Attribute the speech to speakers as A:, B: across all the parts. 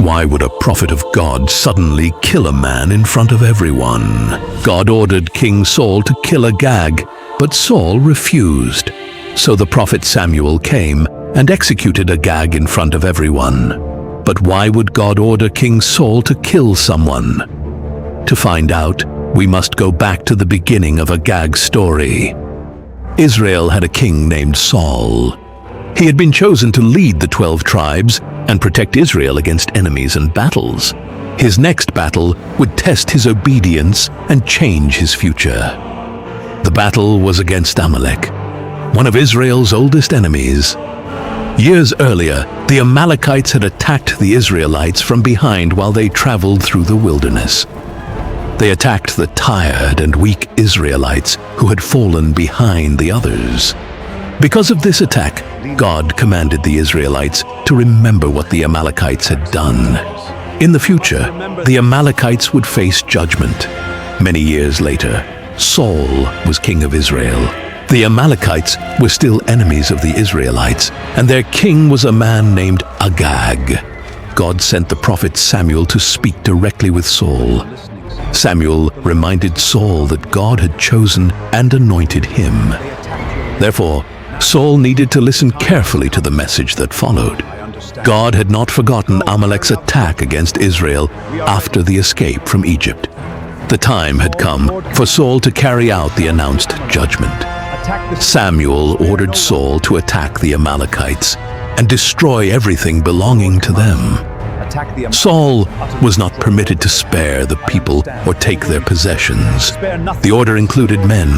A: Why would a prophet of God suddenly kill a man in front of everyone? God ordered King Saul to kill Agag, but Saul refused. So the prophet Samuel came and executed Agag in front of everyone. But why would God order King Saul to kill someone? To find out, we must go back to the beginning of Agag's story. Israel had a king named Saul. He had been chosen to lead the 12 tribes and protect Israel against enemies and battles. His next battle would test his obedience and change his future. The battle was against Amalek, one of Israel's oldest enemies. Years earlier, the Amalekites had attacked the Israelites from behind while they traveled through the wilderness. They attacked the tired and weak Israelites who had fallen behind the others. Because of this attack, God commanded the Israelites to remember what the Amalekites had done. In the future, the Amalekites would face judgment. Many years later, Saul was king of Israel. The Amalekites were still enemies of the Israelites, and their king was a man named Agag. God sent the prophet Samuel to speak directly with Saul. Samuel reminded Saul that God had chosen and anointed him. Therefore, Saul needed to listen carefully to the message that followed. God had not forgotten Amalek's attack against Israel after the escape from Egypt. The time had come for Saul to carry out the announced judgment. Samuel ordered Saul to attack the Amalekites and destroy everything belonging to them. Saul was not permitted to spare the people or take their possessions. The order included men,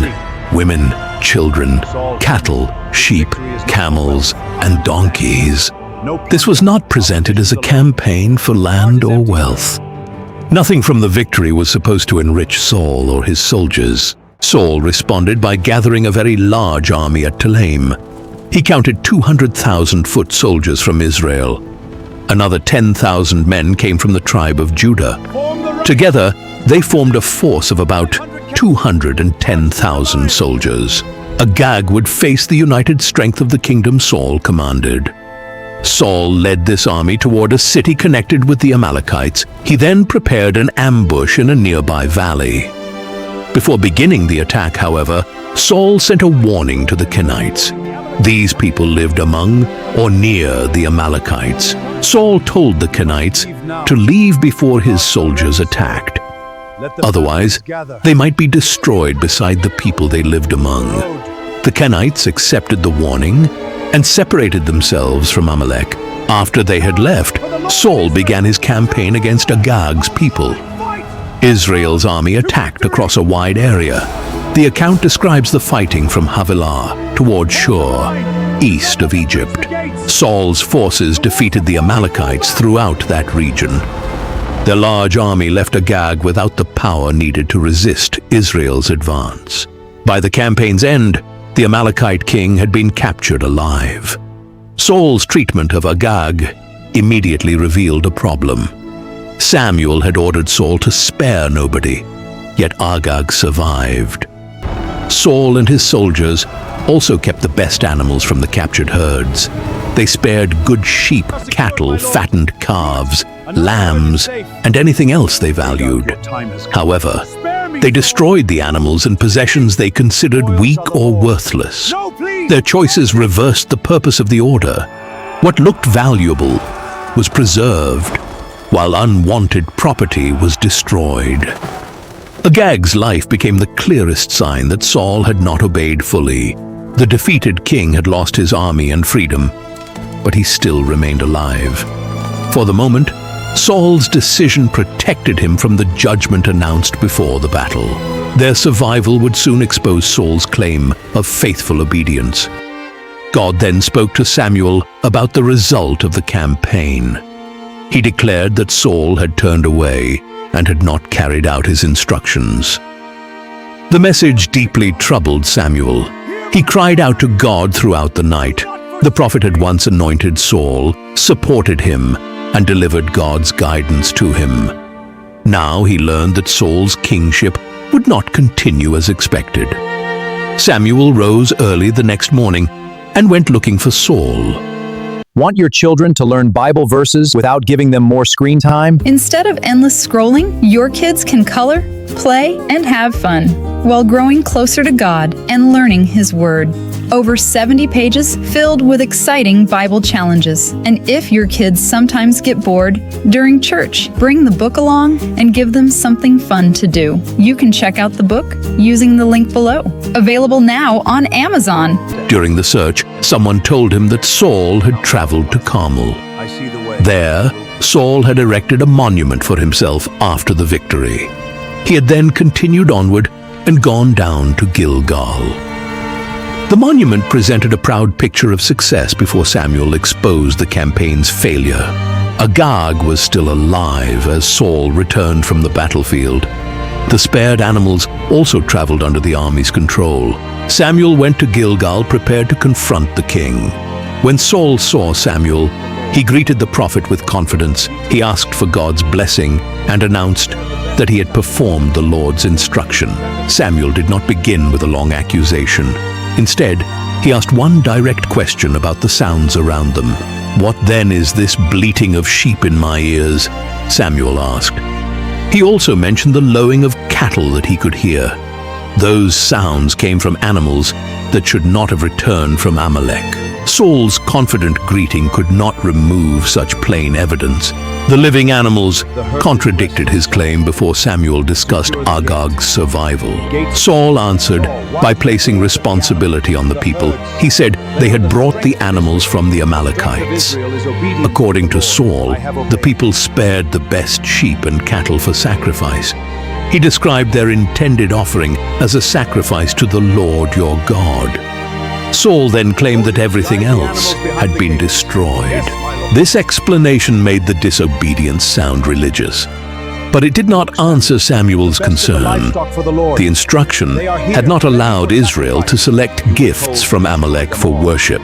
A: women, children, cattle, sheep, camels, and donkeys. This was not presented as a campaign for land or wealth. Nothing from the victory was supposed to enrich Saul or his soldiers. Saul responded by gathering a very large army at Telaim. He counted 200,000 foot soldiers from Israel. Another 10,000 men came from the tribe of Judah. Together, they formed a force of about 210,000 soldiers. Agag would face the united strength of the kingdom Saul commanded. Saul led this army toward a city connected with the Amalekites. He then prepared an ambush in a nearby valley. Before beginning the attack, however, Saul sent a warning to the Kenites. These people lived among or near the Amalekites. Saul told the Kenites to leave before his soldiers attacked. Otherwise, they might be destroyed beside the people they lived among. The Kenites accepted the warning and separated themselves from Amalek. After they had left, Saul began his campaign against Agag's people. Israel's army attacked across a wide area. The account describes the fighting from Havilah toward Shur, east of Egypt. Saul's forces defeated the Amalekites throughout that region. Their large army left Agag without the power needed to resist Israel's advance. By the campaign's end, the Amalekite king had been captured alive. Saul's treatment of Agag immediately revealed a problem. Samuel had ordered Saul to spare nobody, yet Agag survived. Saul and his soldiers also kept the best animals from the captured herds. They spared good sheep, cattle, fattened calves, lambs, and anything else they valued. However, they destroyed the animals and possessions they considered weak or worthless. Their choices reversed the purpose of the order. What looked valuable was preserved, while unwanted property was destroyed. Agag's life became the clearest sign that Saul had not obeyed fully. The defeated king had lost his army and freedom, but he still remained alive. For the moment, Saul's decision protected him from the judgment announced before the battle. Their survival would soon expose Saul's claim of faithful obedience. God then spoke to Samuel about the result of the campaign. He declared that Saul had turned away and had not carried out his instructions. The message deeply troubled Samuel. He cried out to God throughout the night. The prophet had once anointed Saul, supported him, and delivered God's guidance to him. Now he learned that Saul's kingship would not continue as expected. Samuel rose early the next morning and went looking for Saul.
B: Want your children to learn Bible verses without giving them more screen time?
C: Instead of endless scrolling, your kids can color, play, and have fun while growing closer to God and learning His Word. Over 70 pages filled with exciting Bible challenges. And if your kids sometimes get bored during church, bring the book along and give them something fun to do. You can check out the book using the link below. Available now on Amazon.
A: During the search, someone told him that Saul had traveled to Carmel. There, Saul had erected a monument for himself after the victory. He had then continued onward and gone down to Gilgal. The monument presented a proud picture of success before Samuel exposed the campaign's failure. Agag was still alive as Saul returned from the battlefield. The spared animals also traveled under the army's control. Samuel went to Gilgal prepared to confront the king. When Saul saw Samuel, he greeted the prophet with confidence. He asked for God's blessing and announced that he had performed the Lord's instruction. Samuel did not begin with a long accusation. Instead, he asked one direct question about the sounds around them. "What then is this bleating of sheep in my ears?" Samuel asked. He also mentioned the lowing of cattle that he could hear. Those sounds came from animals that should not have returned from Amalek. Saul's confident greeting could not remove such plain evidence. The living animals contradicted his claim before Samuel discussed Agag's survival. Saul answered by placing responsibility on the people. He said they had brought the animals from the Amalekites. According to Saul, the people spared the best sheep and cattle for sacrifice. He described their intended offering as a sacrifice to the Lord your God. Saul then claimed that everything else had been destroyed. This explanation made the disobedience sound religious, but it did not answer Samuel's concern. The instruction had not allowed Israel to select gifts from Amalek for worship.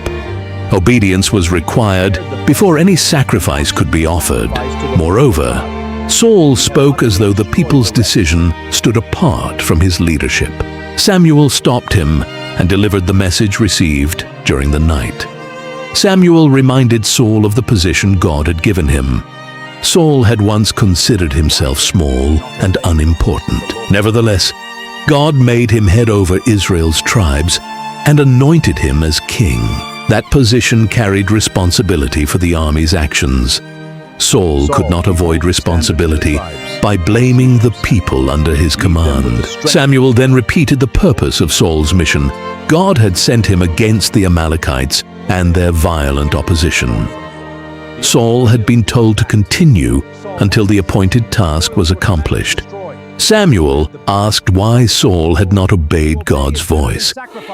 A: Obedience was required before any sacrifice could be offered. Moreover, Saul spoke as though the people's decision stood apart from his leadership. Samuel stopped him and delivered the message received during the night. Samuel reminded Saul of the position God had given him. Saul had once considered himself small and unimportant. Nevertheless, God made him head over Israel's tribes and anointed him as king. That position carried responsibility for the army's actions. Saul could not avoid responsibility by blaming the people under his command. Samuel then repeated the purpose of Saul's mission. God had sent him against the Amalekites and their violent opposition. Saul had been told to continue until the appointed task was accomplished. Samuel asked why Saul had not obeyed God's voice.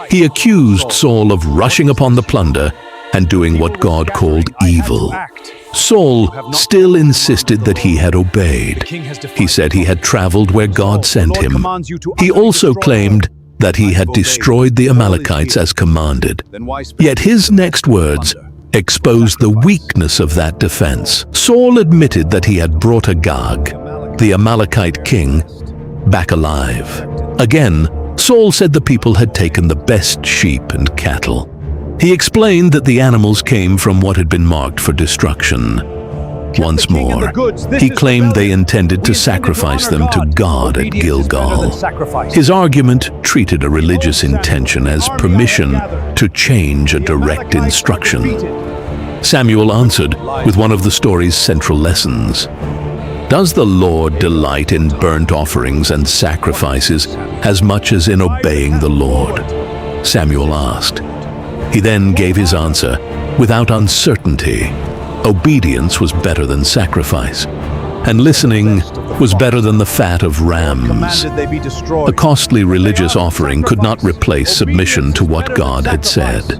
A: He accused Saul of rushing upon the plunder and doing what God called evil. Saul still insisted that he had obeyed. He said he had traveled where God sent him. He also claimed that he had destroyed the Amalekites as commanded. Yet his next words exposed the weakness of that defense. Saul admitted that he had brought Agag, the Amalekite king, back alive. Again, Saul said the people had taken the best sheep and cattle. He explained that the animals came from what had been marked for destruction. Once more, he claimed they intended to sacrifice them to God at Gilgal. His argument treated a religious intention as permission to change a direct instruction. Samuel answered with one of the story's central lessons. Does the Lord delight in burnt offerings and sacrifices as much as in obeying the Lord? Samuel asked. He then gave his answer without uncertainty. Obedience was better than sacrifice, and listening was better than the fat of rams. A costly religious offering could not replace submission to what God had said.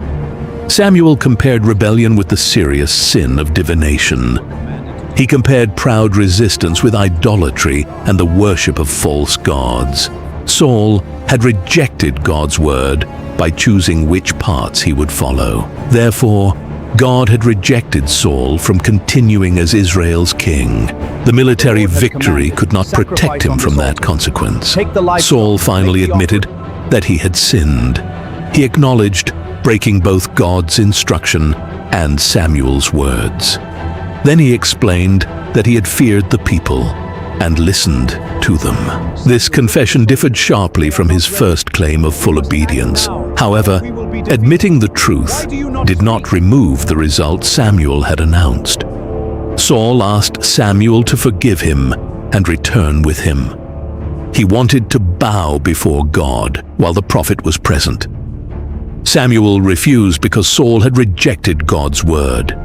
A: Samuel compared rebellion with the serious sin of divination. He compared proud resistance with idolatry and the worship of false gods. Saul had rejected God's word by choosing which parts he would follow. Therefore, God had rejected Saul from continuing as Israel's king. The military victory could not protect him from that consequence. Saul finally admitted that he had sinned. He acknowledged breaking both God's instruction and Samuel's words. Then he explained that he had feared the people and listened to them. This confession differed sharply from his first claim of full obedience. However, admitting the truth did not remove the result Samuel had announced. Saul asked Samuel to forgive him and return with him. He wanted to bow before God while the prophet was present. Samuel refused because Saul had rejected God's word.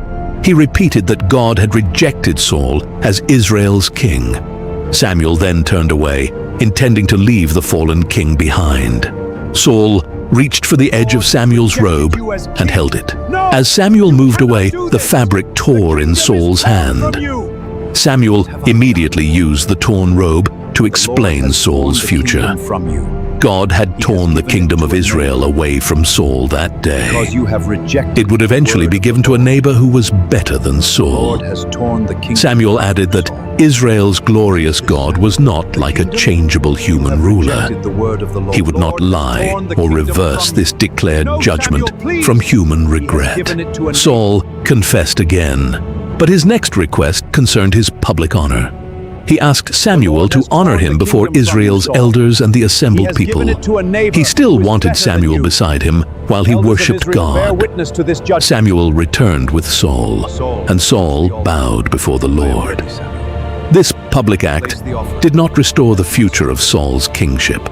A: He repeated that God had rejected Saul as Israel's king. Samuel then turned away, intending to leave the fallen king behind. Saul reached for the edge of Samuel's robe and held it. As Samuel moved away, the fabric tore in Saul's hand. Samuel immediately used the torn robe to explain Saul's future. God had torn the kingdom of Israel away from Saul that day. It would eventually be given to a neighbor who was better than Saul. Samuel added that Israel's glorious God was not like a changeable human ruler. He would not lie or reverse this declared judgment from human regret. Saul confessed again, but his next request concerned his public honor. He asked Samuel to honor him before Israel's elders and the assembled people. He still wanted Samuel beside him while he worshipped God. Samuel returned with Saul, and Saul bowed before the Lord. This public act did not restore the future of Saul's kingship.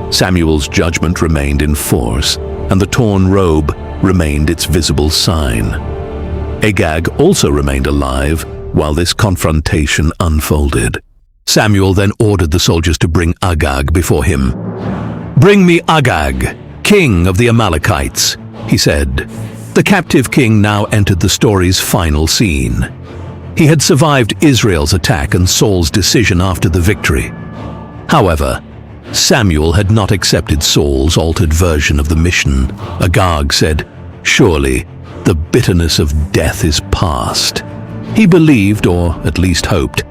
A: Samuel's judgment remained in force, and the torn robe remained its visible sign. Agag also remained alive while this confrontation unfolded. Samuel then ordered the soldiers to bring Agag before him. "Bring me Agag, king of the Amalekites," he said. The captive king now entered the story's final scene. He had survived Israel's attack and Saul's decision after the victory. However, Samuel had not accepted Saul's altered version of the mission. Agag said, "Surely the bitterness of death is past." He believed, or at least hoped,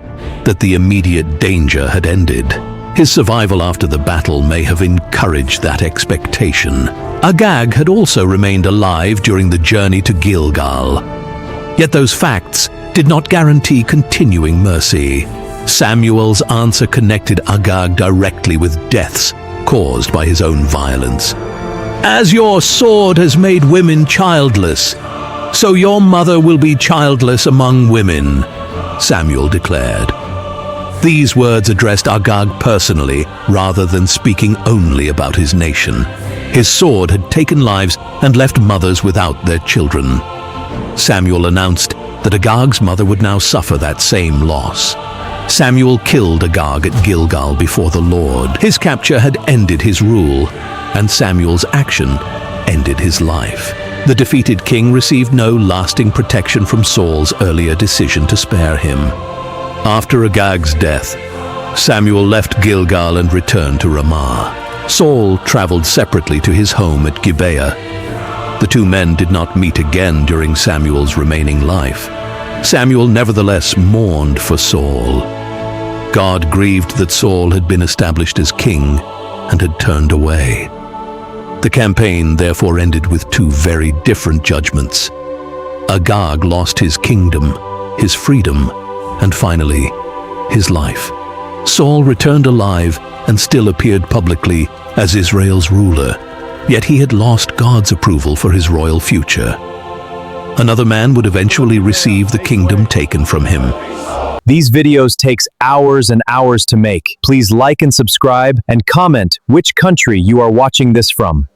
A: that the immediate danger had ended. His survival after the battle may have encouraged that expectation. Agag had also remained alive during the journey to Gilgal. Yet those facts did not guarantee continuing mercy. Samuel's answer connected Agag directly with deaths caused by his own violence. "As your sword has made women childless, so your mother will be childless among women," Samuel declared. These words addressed Agag personally rather than speaking only about his nation. His sword had taken lives and left mothers without their children. Samuel announced that Agag's mother would now suffer that same loss. Samuel killed Agag at Gilgal before the Lord. His capture had ended his rule, and Samuel's action ended his life. The defeated king received no lasting protection from Saul's earlier decision to spare him. After Agag's death, Samuel left Gilgal and returned to Ramah. Saul traveled separately to his home at Gibeah. The two men did not meet again during Samuel's remaining life. Samuel nevertheless mourned for Saul. God grieved that Saul had been established as king and had turned away. The campaign therefore ended with two very different judgments. Agag lost his kingdom, his freedom, and finally, his life. Saul returned alive and still appeared publicly as Israel's ruler, yet he had lost God's approval for his royal future. Another man would eventually receive the kingdom taken from him.
B: These videos takes hours and hours to make. Please like and subscribe and comment which country you are watching this from.